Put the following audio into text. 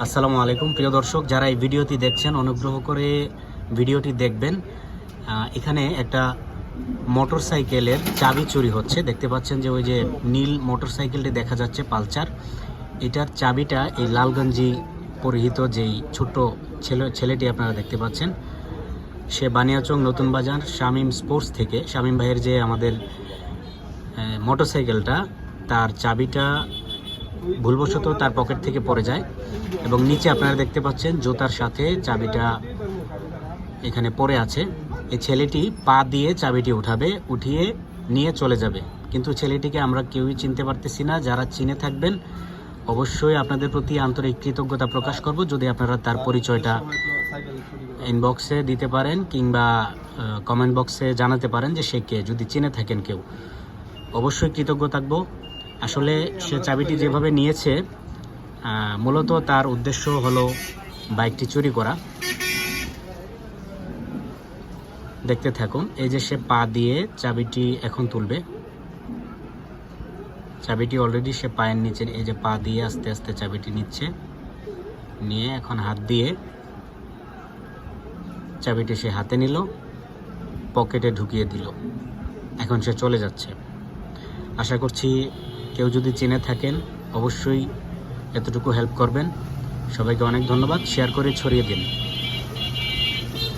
আসসালামু আলাইকুম প্রিয় দর্শক, যারা এই ভিডিওটি দেখছেন অনুগ্রহ করে ভিডিওটি দেখবেন। এখানে একটা মোটরসাইকেলের চাবি চুরি হচ্ছে। দেখতে পাচ্ছেন যে ওই যে নীল মোটরসাইকেলটি দেখা যাচ্ছে পালচার, এটার চাবিটা এই লালগঞ্জি পরিহিত যেই ছোট্ট ছেলেটি আপনারা দেখতে পাচ্ছেন, সে বানিয়াচং নতুন বাজার শামীম স্পোর্টস থেকে, শামীম ভাইয়ের যে আমাদের মোটরসাইকেলটা, তার চাবিটা ভুলবশত তার পকেট থেকে পড়ে যায় এবং নিচে আপনারা দেখতে পাচ্ছেন জুতার সাথে চাবিটা এখানে পড়ে আছে। এই ছেলেটি পা দিয়ে চাবিটি উঠিয়ে নিয়ে চলে যাবে, কিন্তু ছেলেটিকে আমরা কেউই চিনতে পারতেছি না। যারা চিনে থাকবেন অবশ্যই আপনাদের প্রতি আন্তরিক কৃতজ্ঞতা প্রকাশ করব যদি আপনারা তার পরিচয়টা ইনবক্সে দিতে পারেন কিংবা কমেন্ট বক্সে জানাতে পারেন যে সে কে। যদি চিনে থাকেন কেউ, অবশ্যই কৃতজ্ঞ থাকবো। আসলে সে চাবিটি যেভাবে নিয়েছে, মূলত তার উদ্দেশ্য হলো বাইকটি চুরি করা। দেখতে থাকুন, এই যে সে পা দিয়ে চাবিটি এখন তুলবে। চাবিটি অলরেডি সে পায়ের নিচে, এই যে পা দিয়ে আস্তে আস্তে চাবিটি নিচ্ছে, নিয়ে এখন হাত দিয়ে চাবিটি সে হাতে নিল, পকেটে ঢুকিয়ে দিল। এখন সে চলে যাচ্ছে। আশা করছি কেউ যদি চিনে থাকেন অবশ্যই এতটুকু হেল্প করবেন। সবাইকে অনেক ধন্যবাদ, শেয়ার করে ছড়িয়ে দিন।